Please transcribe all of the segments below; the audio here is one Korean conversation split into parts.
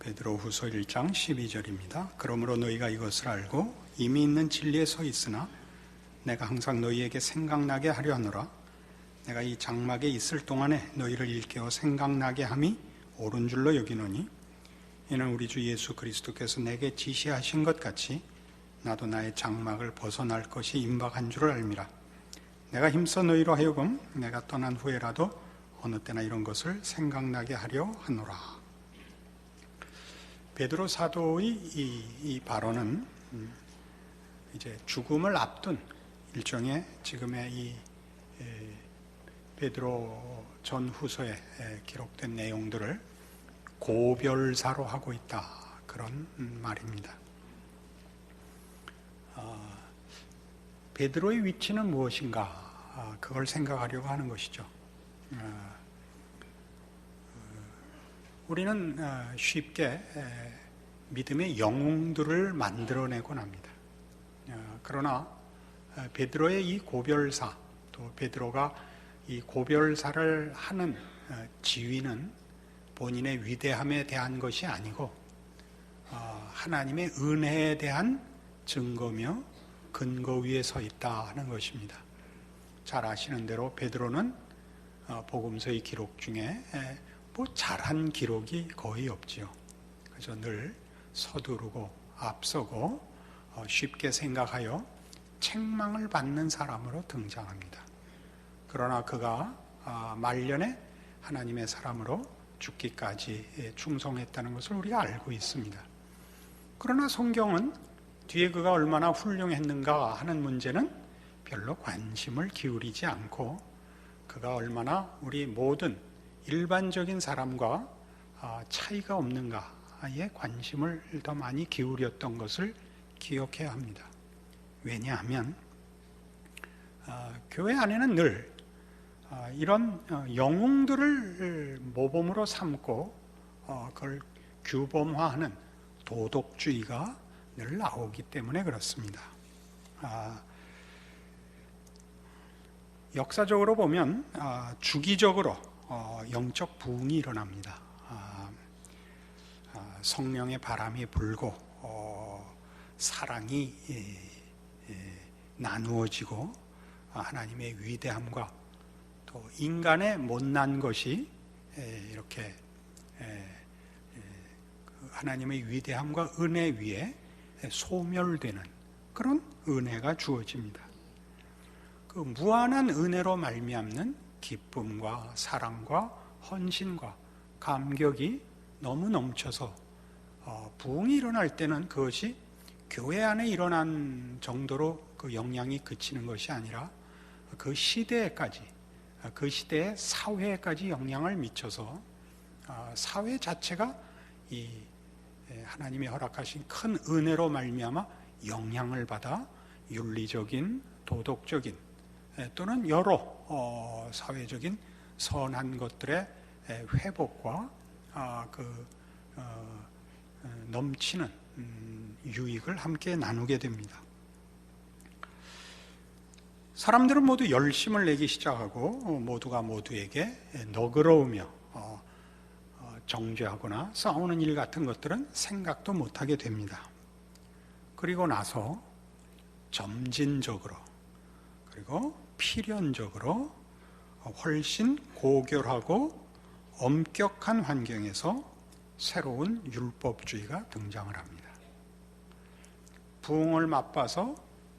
베드로후서 1장 12절입니다. 그러므로 너희가 이것을 알고 이미 있는 진리에 서 있으나 내가 항상 너희에게 생각나게 하려 하노라. 내가 이 장막에 있을 동안에 너희를 일깨워 생각나게 함이 옳은 줄로 여기노니 이는 우리 주 예수 그리스도께서 내게 지시하신 것 같이 나도 나의 장막을 벗어날 것이 임박한 줄을 알미라. 내가 힘써 너희로 하여금 내가 떠난 후에라도 어느 때나 이런 것을 생각나게 하려 하노라. 베드로 사도의 이 발언은 이제 죽음을 앞둔 일종의 지금의 이 베드로 전후서에 기록된 내용들을 고별사로 하고 있다, 그런 말입니다. 베드로의 위치는 무엇인가, 그걸 생각하려고 하는 것이죠. 우리는 쉽게 믿음의 영웅들을 만들어내곤 합니다. 그러나 베드로의 이 고별사, 또 베드로가 이 고별사를 하는 지위는 본인의 위대함에 대한 것이 아니고 하나님의 은혜에 대한 증거며 근거 위에 서 있다 하는 것입니다. 잘 아시는 대로 베드로는 복음서의 기록 중에 뭐 잘한 기록이 거의 없지요. 그래서 늘 서두르고 앞서고 쉽게 생각하여 책망을 받는 사람으로 등장합니다. 그러나 그가 말년에 하나님의 사람으로 죽기까지 충성했다는 것을 우리가 알고 있습니다. 그러나 성경은 뒤에 그가 얼마나 훌륭했는가 하는 문제는 별로 관심을 기울이지 않고 그가 얼마나 우리 모든 일반적인 사람과 차이가 없는가에 관심을 더 많이 기울였던 것을 기억해야 합니다. 왜냐하면 교회 안에는 늘 이런 영웅들을 모범으로 삼고 그걸 규범화하는 도덕주의가 늘 나오기 때문에 그렇습니다. 역사적으로 보면 주기적으로 영적 부흥이 일어납니다. 성령의 바람이 불고 사랑이 나누어지고 하나님의 위대함과 또 인간의 못난 것이 이렇게 하나님의 위대함과 은혜 위에 소멸되는 그런 은혜가 주어집니다. 그 무한한 은혜로 말미암는 기쁨과 사랑과 헌신과 감격이 너무 넘쳐서 부흥이 일어날 때는 그것이 교회 안에 일어난 정도로 그 영향이 그치는 것이 아니라 그 시대에까지, 그 시대의 사회에까지 영향을 미쳐서 사회 자체가 이 하나님이 허락하신 큰 은혜로 말미암아 영향을 받아 윤리적인, 도덕적인 또는 여러 사회적인 선한 것들의 회복과 넘치는 유익을 함께 나누게 됩니다. 사람들은 모두 열심을 내기 시작하고 모두가 모두에게 너그러우며 정죄하거나 싸우는 일 같은 것들은 생각도 못하게 됩니다. 그리고 나서 점진적으로 그리고 필연적으로 훨씬 고결하고 엄격한 환경에서 새로운 율법주의가 등장을 합니다. 부흥을 맛봐서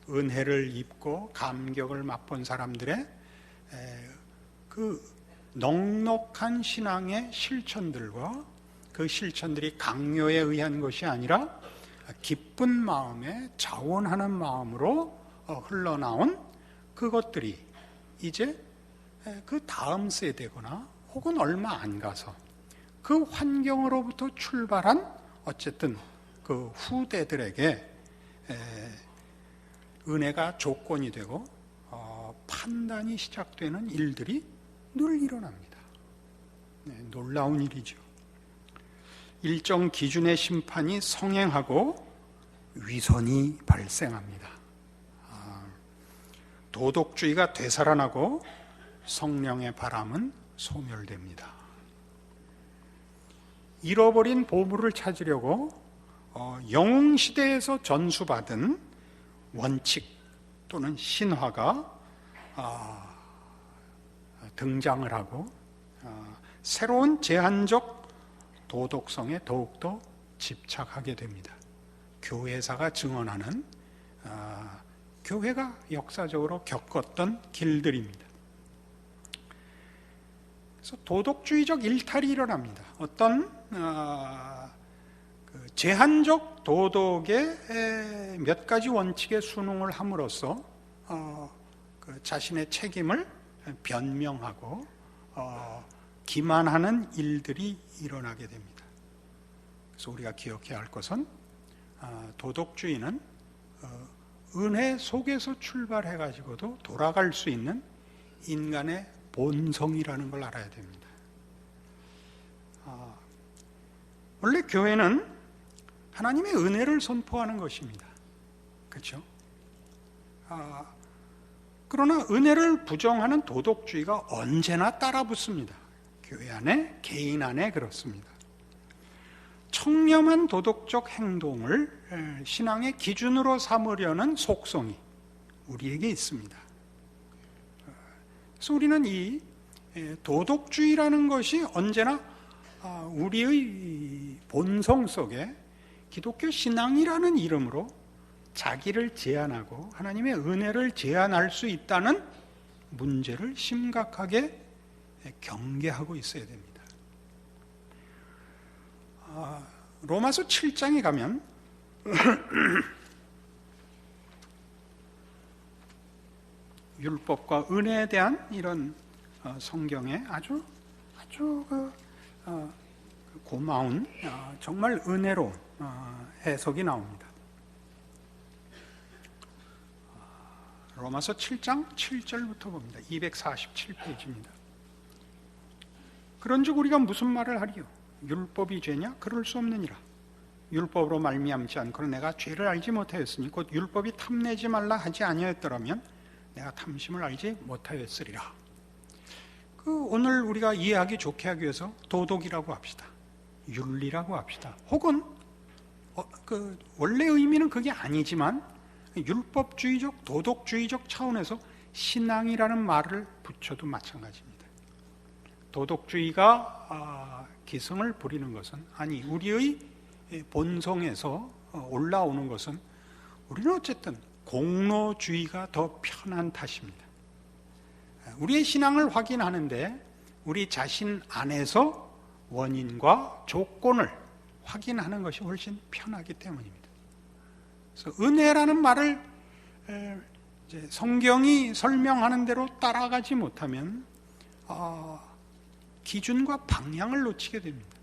은혜를 입고 감격을 맛본 사람들의 그 넉넉한 신앙의 실천들과 그 실천들이 강요에 의한 것이 아니라 기쁜 마음에 자원하는 마음으로 흘러나온 그것들이 이제 그 다음 세대거나 혹은 얼마 안 가서 그 환경으로부터 출발한 어쨌든 그 후대들에게 은혜가 조건이 되고 판단이 시작되는 일들이 늘 일어납니다. 놀라운 일이죠. 일정 기준의 심판이 성행하고 위선이 발생합니다. 도덕주의가 되살아나고 성령의 바람은 소멸됩니다. 잃어버린 보물을 찾으려고 영웅시대에서 전수받은 원칙 또는 신화가 등장을 하고 새로운 제한적 도덕성에 더욱더 집착하게 됩니다. 교회사가 증언하는 교회가 역사적으로 겪었던 길들입니다. 그래서 도덕주의적 일탈이 일어납니다. 어떤 제한적 도덕의 몇 가지 원칙에 순응을 함으로써 자신의 책임을 변명하고 기만하는 일들이 일어나게 됩니다. 그래서 우리가 기억해야 할 것은 도덕주의는 은혜 속에서 출발해가지고도 돌아갈 수 있는 인간의 본성이라는 걸 알아야 됩니다. 원래 교회는 하나님의 은혜를 선포하는 것입니다. 그렇죠? 그러나 은혜를 부정하는 도덕주의가 언제나 따라붙습니다. 교회 안에, 개인 안에 그렇습니다. 청렴한 도덕적 행동을 신앙의 기준으로 삼으려는 속성이 우리에게 있습니다. 그래서 우리는 이 도덕주의라는 것이 언제나 우리의 본성 속에 기독교 신앙이라는 이름으로 자기를 제한하고 하나님의 은혜를 제한할 수 있다는 문제를 심각하게 경계하고 있어야 됩니다. 로마서 7장에 가면 율법과 은혜에 대한 이런 성경의 아주 고마운 정말 은혜로운 해석이 나옵니다. 로마서 7장 7절부터 봅니다. 247페이지입니다. 그런즉 우리가 무슨 말을 하리요? 율법이 죄냐? 그럴 수 없느니라. 율법으로 말미암지 않고는 내가 죄를 알지 못하였으니 곧 율법이 탐내지 말라 하지 아니하였더라면 내가 탐심을 알지 못하였으리라. 오늘 우리가 이해하기 좋게 하기 위해서 도덕이라고 합시다. 윤리라고 합시다. 혹은 원래 의미는 그게 아니지만 율법주의적, 도덕주의적 차원에서 신앙이라는 말을 붙여도 마찬가지입니다. 도덕주의가 기승을 부리는 것은 우리의 본성에서 올라오는 것은 우리는 어쨌든 공로주의가 더 편한 탓입니다. 우리의 신앙을 확인하는데 우리 자신 안에서 원인과 조건을 확인하는 것이 훨씬 편하기 때문입니다. 그래서 은혜라는 말을 이제 성경이 설명하는 대로 따라가지 못하면 기준과 방향을 놓치게 됩니다.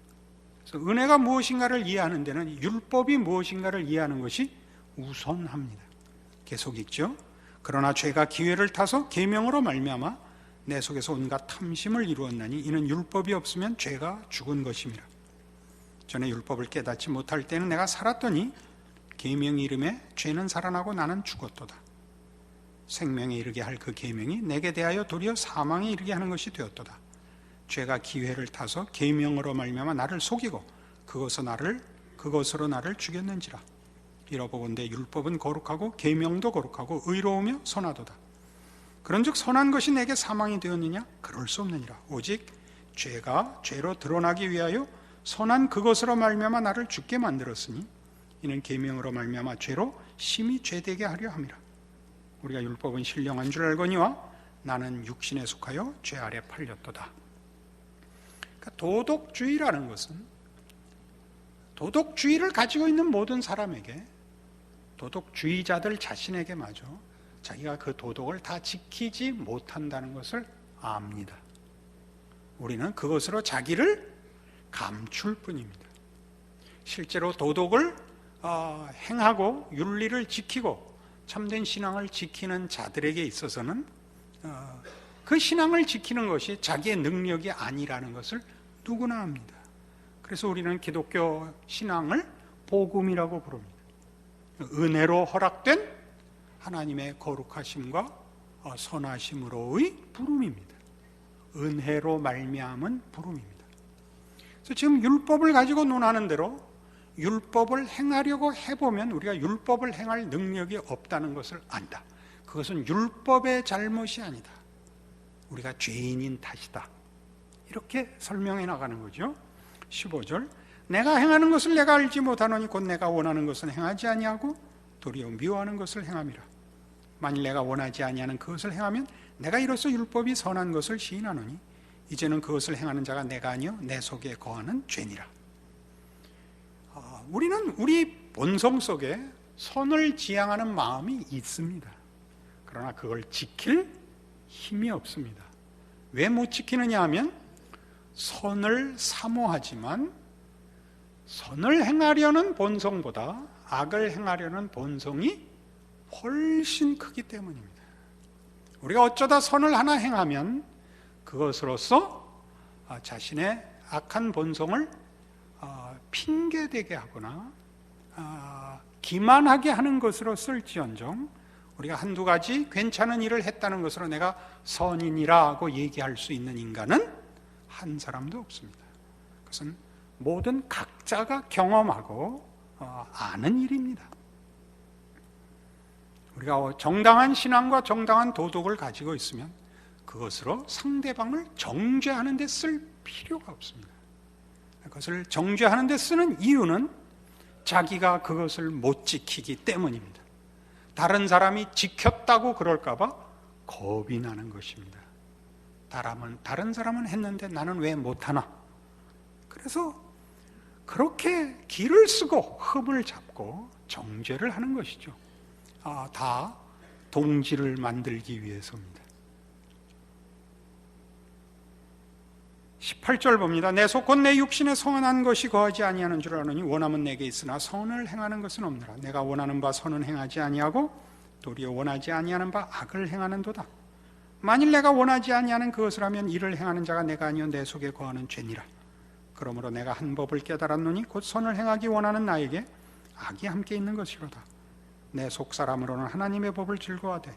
그래서 은혜가 무엇인가를 이해하는 데는 율법이 무엇인가를 이해하는 것이 우선합니다. 계속 읽죠. 그러나 죄가 기회를 타서 계명으로 말미암아 내 속에서 온갖 탐심을 이루었나니 이는 율법이 없으면 죄가 죽은 것임이라. 전에 율법을 깨닫지 못할 때는 내가 살았더니 계명의 이름에 죄는 살아나고 나는 죽었도다. 생명에 이르게 할 그 계명이 내게 대하여 도리어 사망에 이르게 하는 것이 되었도다. 죄가 기회를 타서 계명으로 말미암아 나를 속이고 그것으로 나를 죽였는지라. 이러보건대 율법은 거룩하고 계명도 거룩하고 의로우며 선하도다. 그런즉 선한 것이 내게 사망이 되었느냐? 그럴 수 없느니라. 오직 죄가 죄로 드러나기 위하여 선한 그것으로 말미암아 나를 죽게 만들었으니 이는 계명으로 말미암아 죄로 심히 죄되게 하려 함이라. 우리가 율법은 신령한 줄 알거니와 나는 육신에 속하여 죄 아래 팔렸도다. 그러니까 도덕주의라는 것은 도덕주의를 가지고 있는 모든 사람에게, 도덕주의자들 자신에게마저 자기가 그 도덕을 다 지키지 못한다는 것을 압니다. 우리는 그것으로 자기를 감출 뿐입니다. 실제로 도덕을 행하고 윤리를 지키고 참된 신앙을 지키는 자들에게 있어서는 그 신앙을 지키는 것이 자기의 능력이 아니라는 것을 누구나 압니다. 그래서 우리는 기독교 신앙을 복음이라고 부릅니다. 은혜로 허락된 하나님의 거룩하심과 선하심으로의 부름입니다. 은혜로 말미암은 부름입니다. 그래서 지금 율법을 가지고 논하는 대로 율법을 행하려고 해보면 우리가 율법을 행할 능력이 없다는 것을 안다. 그것은 율법의 잘못이 아니다. 우리가 죄인인 탓이다. 이렇게 설명해 나가는 거죠. 15절, 내가 행하는 것을 내가 알지 못하노니 곧 내가 원하는 것은 행하지 아니하고 도리어 미워하는 것을 행함이라. 만일 내가 원하지 아니하는 그것을 행하면 내가 이로써 율법이 선한 것을 시인하노니 이제는 그것을 행하는 자가 내가 아니요 내 속에 거하는 죄니라. 우리는 우리 본성 속에 선을 지향하는 마음이 있습니다. 그러나 그걸 지킬 힘이 없습니다. 왜 못 지키느냐 하면 선을 사모하지만 선을 행하려는 본성보다 악을 행하려는 본성이 훨씬 크기 때문입니다. 우리가 어쩌다 선을 하나 행하면 그것으로서 자신의 악한 본성을 핑계대게 하거나 기만하게 하는 것으로 쓸지언정 우리가 한두 가지 괜찮은 일을 했다는 것으로 내가 선인이라고 얘기할 수 있는 인간은 한 사람도 없습니다. 그것은 모든 각자가 경험하고 아는 일입니다. 우리가 정당한 신앙과 정당한 도덕을 가지고 있으면 그것으로 상대방을 정죄하는 데 쓸 필요가 없습니다. 그것을 정죄하는 데 쓰는 이유는 자기가 그것을 못 지키기 때문입니다. 다른 사람이 지켰다고 그럴까 봐 겁이 나는 것입니다. 다른 사람은 했는데 나는 왜 못하나? 그래서 그렇게 길을 쓰고 흠을 잡고 정죄를 하는 것이죠. 다 동지를 만들기 위해서입니다. 18절 봅니다. 내 속 곧 내 육신에 성은한 것이 거하지 아니하는 줄 아노니 원함은 내게 있으나 선을 행하는 것은 없느라. 내가 원하는 바 선은 행하지 아니하고 도리어 원하지 아니하는 바 악을 행하는도다. 만일 내가 원하지 아니하는 그것을 하면 이를 행하는 자가 내가 아니요 내 속에 거하는 죄니라. 그러므로 내가 한 법을 깨달았노니 곧 선을 행하기 원하는 나에게 악이 함께 있는 것이로다. 내 속사람으로는 하나님의 법을 즐거워하되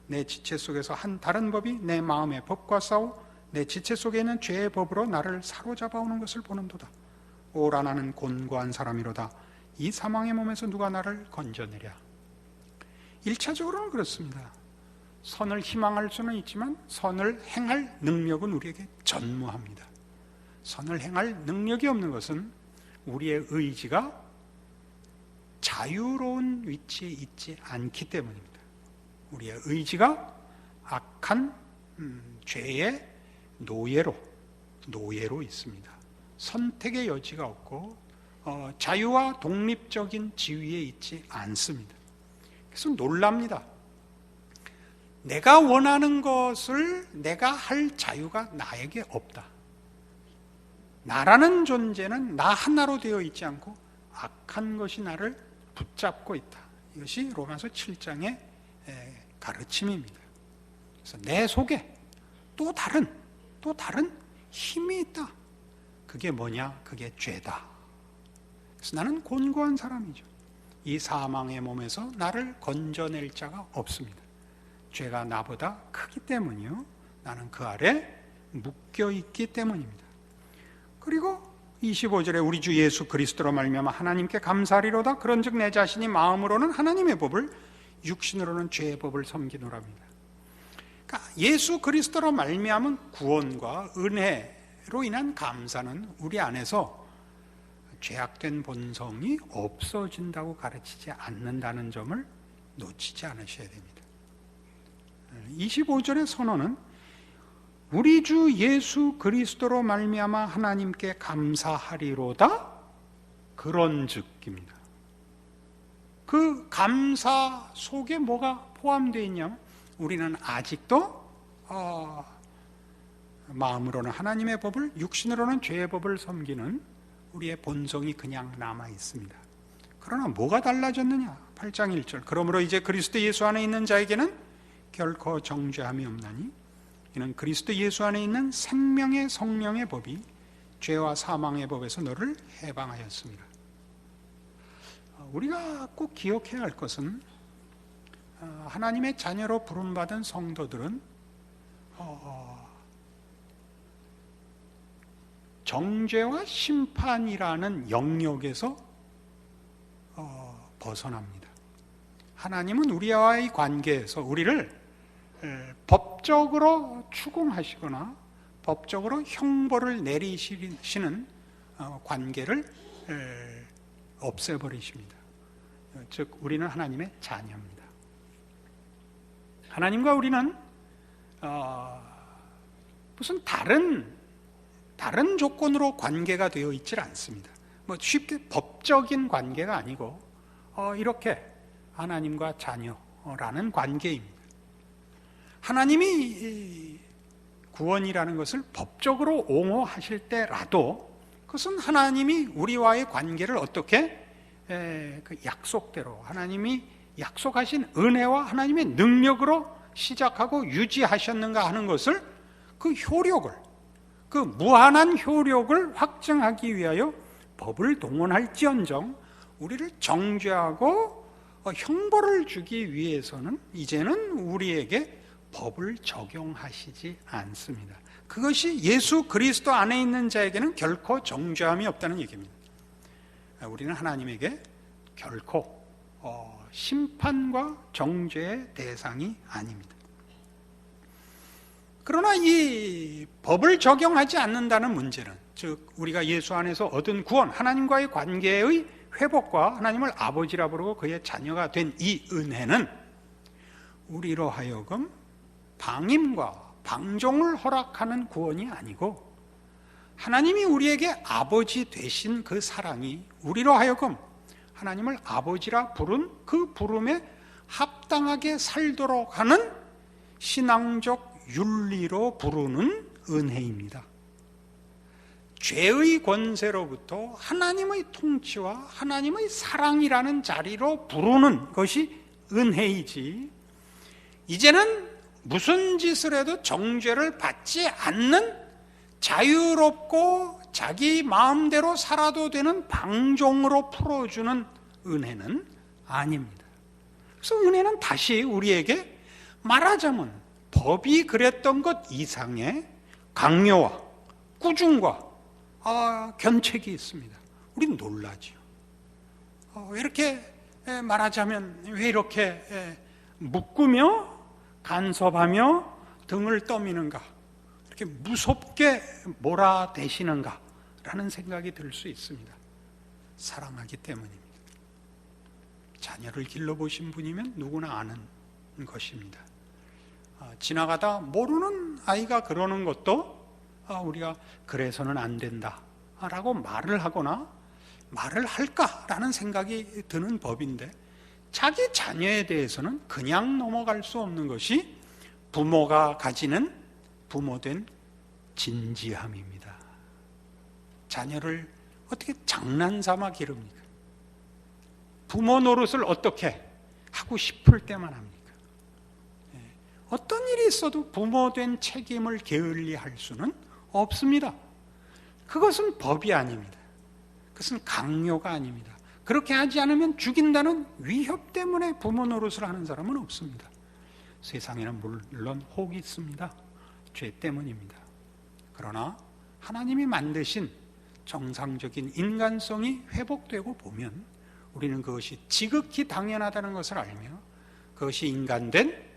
내 지체 속에서 한 다른 법이 내 마음의 법과 싸워 내 지체 속에 있는 죄의 법으로 나를 사로잡아오는 것을 보는도다. 오라 나는 곤고한 사람이로다. 이 사망의 몸에서 누가 나를 건져내랴. 1차적으로는 그렇습니다. 선을 희망할 수는 있지만 선을 행할 능력은 우리에게 전무합니다. 선을 행할 능력이 없는 것은 우리의 의지가 자유로운 위치에 있지 않기 때문입니다. 우리의 의지가 악한 죄의 노예로 있습니다. 선택의 여지가 없고 자유와 독립적인 지위에 있지 않습니다. 그래서 놀랍니다. 내가 원하는 것을 내가 할 자유가 나에게 없다. 나라는 존재는 나 하나로 되어 있지 않고 악한 것이 나를 붙잡고 있다. 이것이 로마서 7장의 가르침입니다. 그래서 내 속에 또 다른 힘이 있다. 그게 뭐냐? 그게 죄다. 그래서 나는 곤고한 사람이죠. 이 사망의 몸에서 나를 건져낼 자가 없습니다. 죄가 나보다 크기 때문이요. 나는 그 아래 묶여 있기 때문입니다. 그리고 25절에 우리 주 예수 그리스도로 말미암아 하나님께 감사하리로다. 그런즉 내 자신이 마음으로는 하나님의 법을 육신으로는 죄의 법을 섬기노랍니다. 그러니까 예수 그리스도로 말미암은 구원과 은혜로 인한 감사는 우리 안에서 죄악된 본성이 없어진다고 가르치지 않는다는 점을 놓치지 않으셔야 됩니다. 25절의 선언은 우리 주 예수 그리스도로 말미암아 하나님께 감사하리로다. 그런즉입니다. 그 감사 속에 뭐가 포함되어 있냐면 우리는 아직도 마음으로는 하나님의 법을 육신으로는 죄의 법을 섬기는 우리의 본성이 그냥 남아 있습니다. 그러나 뭐가 달라졌느냐? 8장 1절 그러므로 이제 그리스도 예수 안에 있는 자에게는 결코 정죄함이 없나니 이는 그리스도 예수 안에 있는 생명의 성령의 법이 죄와 사망의 법에서 너를 해방하였습니다. 우리가 꼭 기억해야 할 것은 하나님의 자녀로 부름받은 성도들은 정죄와 심판이라는 영역에서 벗어납니다. 하나님은 우리와의 관계에서 우리를 법적으로 추궁하시거나 법적으로 형벌을 내리시는 관계를 없애버리십니다. 즉 우리는 하나님의 자녀입니다. 하나님과 우리는 무슨 다른 조건으로 관계가 되어 있질 않습니다. 뭐 쉽게 법적인 관계가 아니고 이렇게 하나님과 자녀라는 관계입니다. 하나님이 구원이라는 것을 법적으로 옹호하실 때라도 그것은 하나님이 우리와의 관계를 어떻게 그 약속대로 하나님이 약속하신 은혜와 하나님의 능력으로 시작하고 유지하셨는가 하는 것을 그 효력을, 그 무한한 효력을 확증하기 위하여 법을 동원할지언정 우리를 정죄하고 형벌을 주기 위해서는 이제는 우리에게 법을 적용하시지 않습니다. 그것이 예수 그리스도 안에 있는 자에게는 결코 정죄함이 없다는 얘기입니다. 우리는 하나님에게 결코 심판과 정죄의 대상이 아닙니다. 그러나 이 법을 적용하지 않는다는 문제는, 즉 우리가 예수 안에서 얻은 구원, 하나님과의 관계의 회복과 하나님을 아버지라 부르고 그의 자녀가 된 이 은혜는 우리로 하여금 방임과 방종을 허락하는 구원이 아니고 하나님이 우리에게 아버지 되신 그 사랑이 우리로 하여금 하나님을 아버지라 부른 그 부름에 합당하게 살도록 하는 신앙적 윤리로 부르는 은혜입니다. 죄의 권세로부터 하나님의 통치와 하나님의 사랑이라는 자리로 부르는 것이 은혜이지, 이제는 무슨 짓을 해도 정죄를 받지 않는 자유롭고 자기 마음대로 살아도 되는 방종으로 풀어주는 은혜는 아닙니다. 그래서 은혜는 다시 우리에게 말하자면 법이 그랬던 것 이상의 강요와 꾸중과 견책이 있습니다. 우린 놀라죠. 왜 이렇게 말하자면 왜 이렇게 묶으며 간섭하며 등을 떠미는가, 이렇게 무섭게 몰아대시는가 라는 생각이 들 수 있습니다. 사랑하기 때문입니다. 자녀를 길러보신 분이면 누구나 아는 것입니다. 지나가다 모르는 아이가 그러는 것도 우리가 그래서는 안 된다 라고 말을 하거나 말을 할까라는 생각이 드는 법인데, 자기 자녀에 대해서는 그냥 넘어갈 수 없는 것이 부모가 가지는 부모된 진지함입니다. 자녀를 어떻게 장난삼아 기릅니까? 부모 노릇을 어떻게 하고 싶을 때만 합니까? 어떤 일이 있어도 부모된 책임을 게을리할 수는 없습니다. 그것은 법이 아닙니다. 그것은 강요가 아닙니다. 그렇게 하지 않으면 죽인다는 위협 때문에 부모 노릇을 하는 사람은 없습니다. 세상에는 물론 혹이 있습니다. 죄 때문입니다. 그러나 하나님이 만드신 정상적인 인간성이 회복되고 보면 우리는 그것이 지극히 당연하다는 것을 알며 그것이 인간된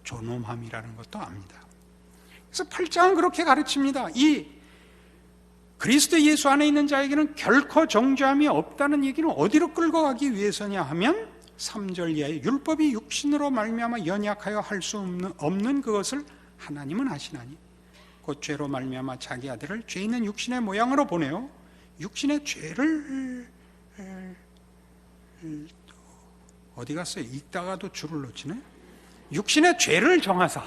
존엄함이라는 것도 압니다. 그래서 8장은 그렇게 가르칩니다. 이 그리스도 예수 안에 있는 자에게는 결코 정죄함이 없다는 얘기는 어디로 끌고 가기 위해서냐 하면 3절 이하에 율법이 육신으로 말미암아 연약하여 할 수 없는 그것을 하나님은 하시나니 곧 죄로 말미암아 자기 아들을 죄 있는 육신의 모양으로 보내어 육신의 죄를 어디 갔어요? 읽다가도 줄을 놓치네. 육신의 죄를 정하사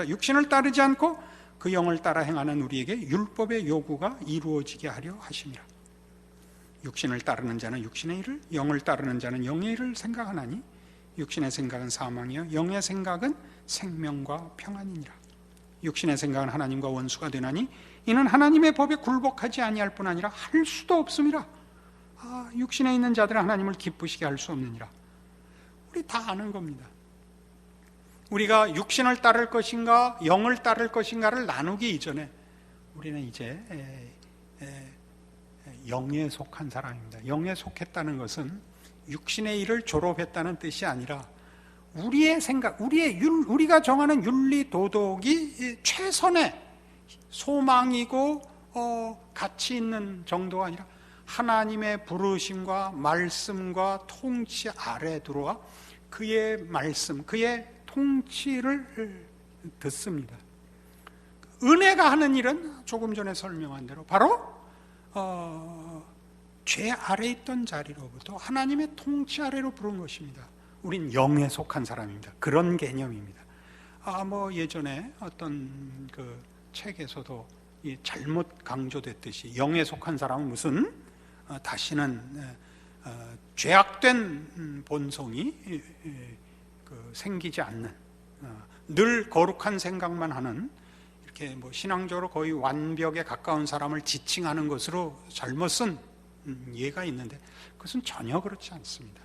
육신을 따르지 않고 그 영을 따라 행하는 우리에게 율법의 요구가 이루어지게 하려 하심이라. 육신을 따르는 자는 육신의 일을, 영을 따르는 자는 영의 일을 생각하나니 육신의 생각은 사망이요 영의 생각은 생명과 평안이니라. 육신의 생각은 하나님과 원수가 되나니 이는 하나님의 법에 굴복하지 아니할 뿐 아니라 할 수도 없음이라. 육신에 있는 자들은 하나님을 기쁘시게 할 수 없느니라. 우리 다 아는 겁니다. 우리가 육신을 따를 것인가 영을 따를 것인가를 나누기 이전에 우리는 이제 영에 속한 사람입니다. 영에 속했다는 것은 육신의 일을 졸업했다는 뜻이 아니라 우리의 생각, 우리가 정하는 윤리 도덕이 최선의 소망이고 가치 있는 정도가 아니라 하나님의 부르심과 말씀과 통치 아래 들어와 그의 말씀, 그의 통치를 듣습니다. 은혜가 하는 일은 조금 전에 설명한 대로 바로 죄 아래 있던 자리로부터 하나님의 통치 아래로 부른 것입니다. 우린 영에 속한 사람입니다. 그런 개념입니다. 예전에 어떤 그 책에서도 잘못 강조됐듯이 영에 속한 사람은 무슨 다시는 죄악된 본성이 생기지 않는, 늘 거룩한 생각만 하는, 이렇게 신앙적으로 거의 완벽에 가까운 사람을 지칭하는 것으로 잘못 쓴 예가 있는데 그것은 전혀 그렇지 않습니다.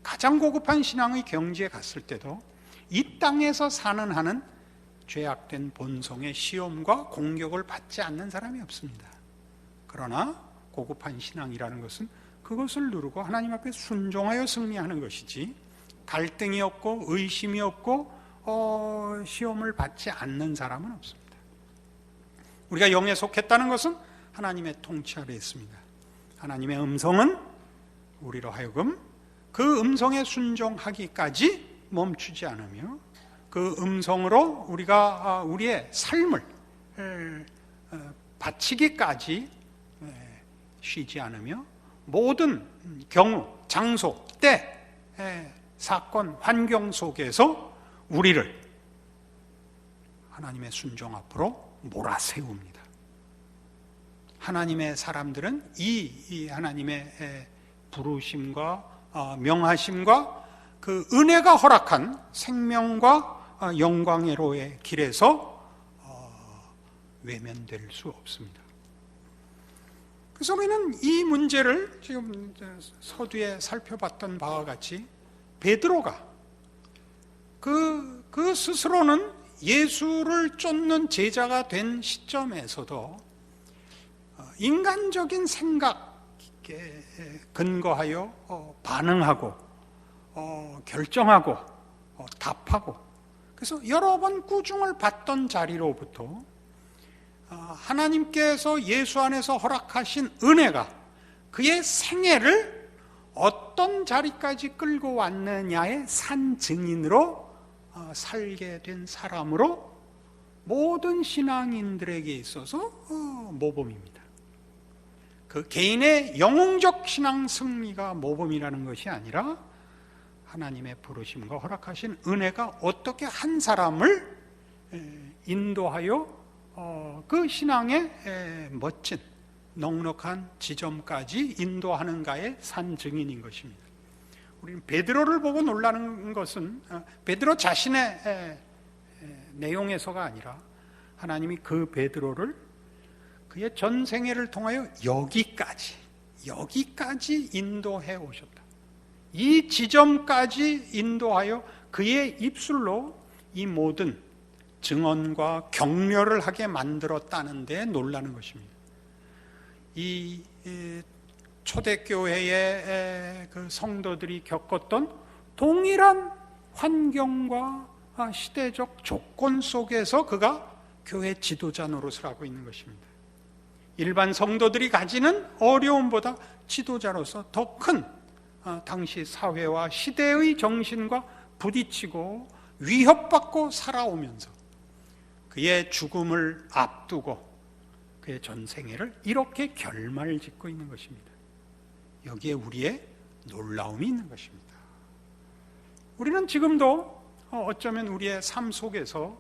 가장 고급한 신앙의 경지에 갔을 때도 이 땅에서 사는 한은 죄악된 본성의 시험과 공격을 받지 않는 사람이 없습니다. 그러나 고급한 신앙이라는 것은 그것을 누르고 하나님 앞에 순종하여 승리하는 것이지, 갈등이 없고 의심이 없고 시험을 받지 않는 사람은 없습니다. 우리가 영에 속했다는 것은 하나님의 통치 아래에 있습니다. 하나님의 음성은 우리로 하여금 그 음성에 순종하기까지 멈추지 않으며 그 음성으로 우리가 우리의 삶을 바치기까지 쉬지 않으며 모든 경우, 장소, 때, 사건, 환경 속에서 우리를 하나님의 순종 앞으로 몰아세웁니다. 하나님의 사람들은 이 하나님의 부르심과 명하심과 그 은혜가 허락한 생명과 영광의로의 길에서 외면될 수 없습니다. 그래서 우리는 이 문제를 지금 서두에 살펴봤던 바와 같이 베드로가 그 스스로는 예수를 쫓는 제자가 된 시점에서도 인간적인 생각에 근거하여 반응하고 결정하고 답하고, 그래서 여러 번 꾸중을 받던 자리로부터 하나님께서 예수 안에서 허락하신 은혜가 그의 생애를 어떤 자리까지 끌고 왔느냐의 산 증인으로 살게 된 사람으로 모든 신앙인들에게 있어서 모범입니다. 그 개인의 영웅적 신앙 승리가 모범이라는 것이 아니라 하나님의 부르심과 허락하신 은혜가 어떻게 한 사람을 인도하여 그 신앙의 멋진 넉넉한 지점까지 인도하는가의 산 증인인 것입니다. 우리는 베드로를 보고 놀라는 것은 베드로 자신의 내용에서가 아니라 하나님이 그 베드로를 그의 전 생애를 통하여 여기까지 인도해 오셨다. 이 지점까지 인도하여 그의 입술로 이 모든 증언과 격려를 하게 만들었다는 데 놀라는 것입니다. 이 초대교회의 그 성도들이 겪었던 동일한 환경과 시대적 조건 속에서 그가 교회 지도자 노릇을 하고 있는 것입니다. 일반 성도들이 가지는 어려움보다 지도자로서 더 큰 당시 사회와 시대의 정신과 부딪히고 위협받고 살아오면서 그의 죽음을 앞두고 그의 전생애를 이렇게 결말짓고 있는 것입니다. 여기에 우리의 놀라움이 있는 것입니다. 우리는 지금도 어쩌면 우리의 삶 속에서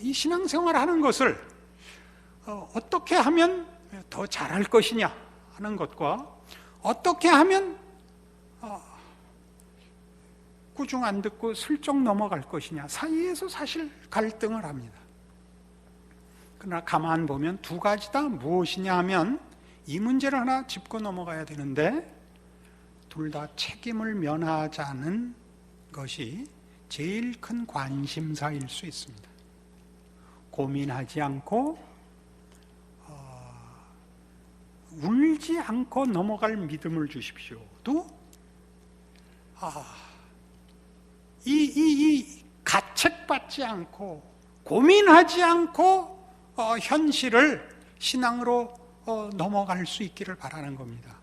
이 신앙생활을 하는 것을 어떻게 하면 더 잘할 것이냐 하는 것과 어떻게 하면 꾸중 안 듣고 슬쩍 넘어갈 것이냐 사이에서 사실 갈등을 합니다. 그러나 가만 보면 두 가지 다 무엇이냐 하면 이 문제를 하나 짚고 넘어가야 되는데, 둘 다 책임을 면하자는 것이 제일 큰 관심사일 수 있습니다. 고민하지 않고 짐지지 않고 넘어갈 믿음을 주십시오. 또 이 가책받지 않고 고민하지 않고 현실을 신앙으로 넘어갈 수 있기를 바라는 겁니다.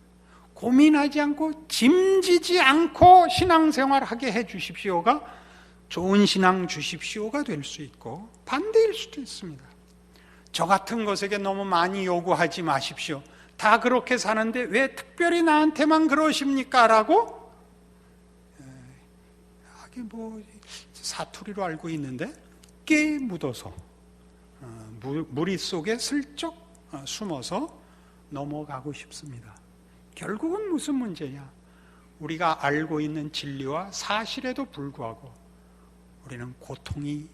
고민하지 않고 짐지지 않고 신앙생활하게 해 주십시오가 좋은 신앙 주십시오가 될 수 있고, 반대일 수도 있습니다. 저 같은 것에게 너무 많이 요구하지 마십시오. 다 그렇게 사는데 왜 특별히 나한테만 그러십니까? 라고 사투리로 알고 있는데 깨 묻어서 무리 속에 슬쩍 숨어서 넘어가고 싶습니다. 결국은 무슨 문제냐? 우리가 알고 있는 진리와 사실에도 불구하고 우리는 고통이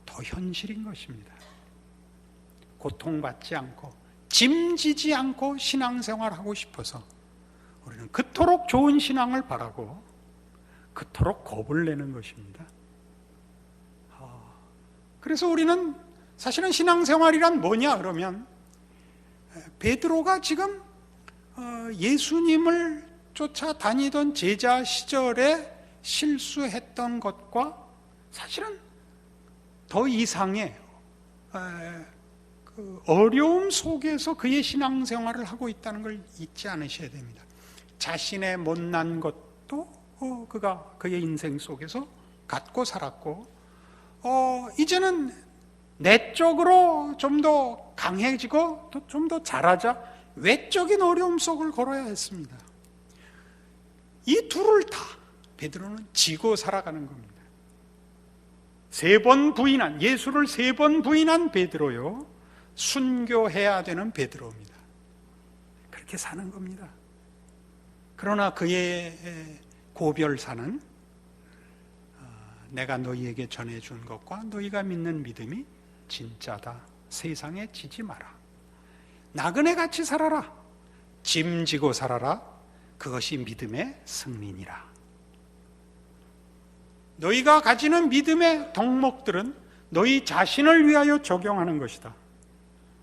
더 현실인 것입니다. 고통받지 않고 짐지지 않고 신앙생활하고 싶어서 우리는 그토록 좋은 신앙을 바라고 그토록 겁을 내는 것입니다. 그래서 우리는 사실은 신앙생활이란 뭐냐 그러면, 베드로가 지금 예수님을 쫓아다니던 제자 시절에 실수했던 것과 사실은 더 이상의 어려움 속에서 그의 신앙생활을 하고 있다는 걸 잊지 않으셔야 됩니다. 자신의 못난 것도 그가 그의 인생 속에서 갖고 살았고, 이제는 내적으로 좀 더 강해지고 좀 더 잘하자 외적인 어려움 속을 걸어야 했습니다. 이 둘을 다 베드로는 지고 살아가는 겁니다. 예수를 3번 부인한 베드로요, 순교해야 되는 베드로입니다. 그렇게 사는 겁니다. 그러나 그의 고별사는 내가 너희에게 전해준 것과 너희가 믿는 믿음이 진짜다. 세상에 지지 마라. 나그네같이 살아라. 짐지고 살아라. 그것이 믿음의 승리니라. 너희가 가지는 믿음의 덕목들은 너희 자신을 위하여 적용하는 것이다.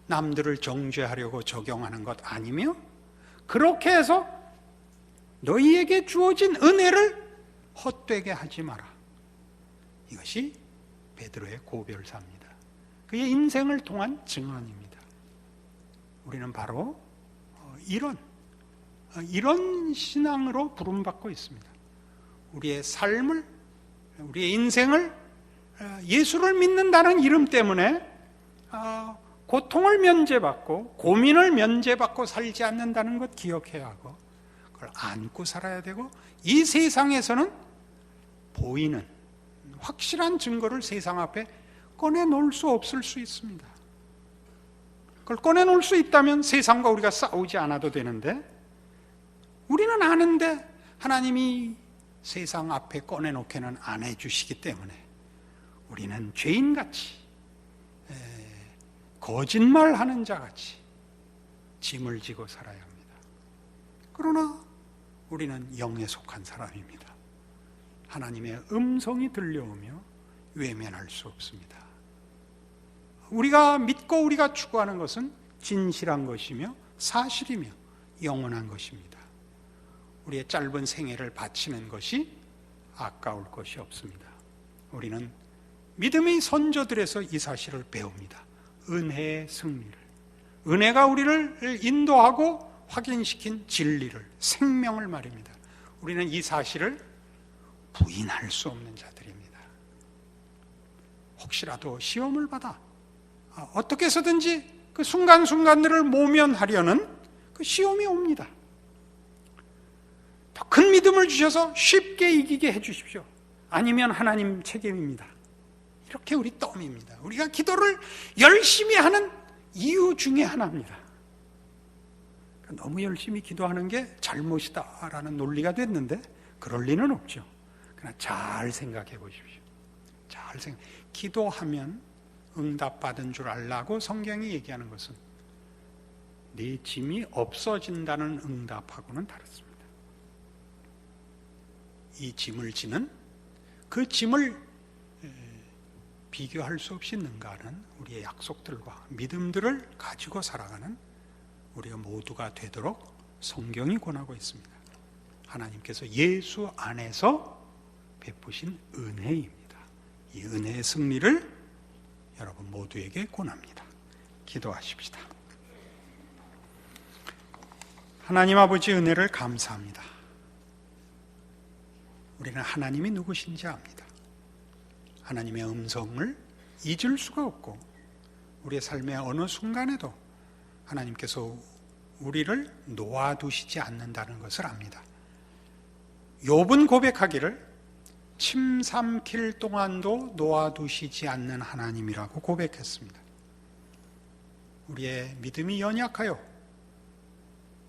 남들을 정죄하려고 적용하는 것 아니며, 그렇게 해서 너희에게 주어진 은혜를 헛되게 하지 마라. 이것이 베드로의 고별사입니다. 그의 인생을 통한 증언입니다. 우리는 바로 이런 신앙으로 부름받고 있습니다. 우리의 삶을, 우리의 인생을 예수를 믿는다는 이름 때문에 고통을 면제받고 고민을 면제받고 살지 않는다는 것 기억해야 하고, 그걸 안고 살아야 되고, 이 세상에서는 보이는 확실한 증거를 세상 앞에 꺼내놓을 수 없을 수 있습니다. 그걸 꺼내놓을 수 있다면 세상과 우리가 싸우지 않아도 되는데, 우리는 아는데 하나님이 세상 앞에 꺼내놓게는 안 해주시기 때문에 우리는 죄인같이, 거짓말하는 자같이 짐을 지고 살아야 합니다. 그러나 우리는 영에 속한 사람입니다. 하나님의 음성이 들려오며 외면할 수 없습니다. 우리가 믿고 우리가 추구하는 것은 진실한 것이며 사실이며 영원한 것입니다. 우리의 짧은 생애를 바치는 것이 아까울 것이 없습니다. 우리는 믿음의 선조들에서 이 사실을 배웁니다. 은혜의 승리를, 은혜가 우리를 인도하고 확인시킨 진리를, 생명을 말입니다. 우리는 이 사실을 부인할 수 없는 자들입니다. 혹시라도 시험을 받아 어떻게 해서든지 그 순간순간들을 모면하려는 그 시험이 옵니다. 더 큰 믿음을 주셔서 쉽게 이기게 해주십시오. 아니면 하나님 책임입니다. 이렇게 우리 떠밉니다. 우리가 기도를 열심히 하는 이유 중에 하나입니다. 너무 열심히 기도하는 게 잘못이다라는 논리가 됐는데 그럴 리는 없죠. 그러나 잘 생각해 보십시오. 기도하면 응답받은 줄 알라고 성경이 얘기하는 것은 네 짐이 없어진다는 응답하고는 다릅니다. 이 짐을 지는, 그 짐을 비교할 수 없이 능가하는 우리의 약속들과 믿음들을 가지고 살아가는 우리가 모두가 되도록 성경이 권하고 있습니다. 하나님께서 예수 안에서 베푸신 은혜입니다. 이 은혜의 승리를 여러분 모두에게 권합니다. 기도하십시다. 하나님 아버지 은혜를 감사합니다. 우리는 하나님이 누구신지 압니다. 하나님의 음성을 잊을 수가 없고 우리의 삶의 어느 순간에도 하나님께서 우리를 놓아두시지 않는다는 것을 압니다. 욥은 고백하기를 침 삼킬 동안도 놓아두시지 않는 하나님이라고 고백했습니다. 우리의 믿음이 연약하여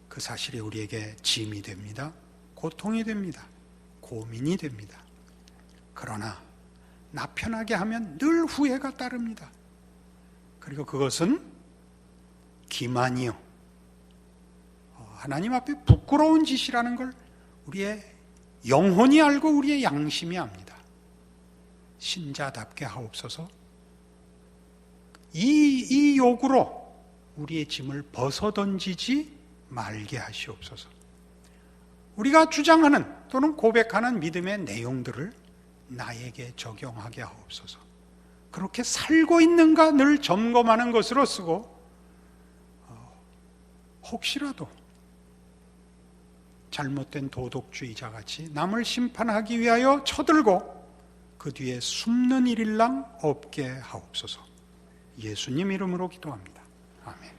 그 사실이 우리에게 짐이 됩니다. 고통이 됩니다. 고민이 됩니다. 그러나 나 편하게 하면 늘 후회가 따릅니다. 그리고 그것은 기만이요, 하나님 앞에 부끄러운 짓이라는 걸 우리의 영혼이 알고 우리의 양심이 압니다. 신자답게 하옵소서. 이 욕으로 우리의 짐을 벗어던지지 말게 하시옵소서. 우리가 주장하는 또는 고백하는 믿음의 내용들을 나에게 적용하게 하옵소서. 그렇게 살고 있는가 늘 점검하는 것으로 쓰고 혹시라도 잘못된 도덕주의자 같이 남을 심판하기 위하여 쳐들고 그 뒤에 숨는 일일랑 없게 하옵소서. 예수님 이름으로 기도합니다. 아멘.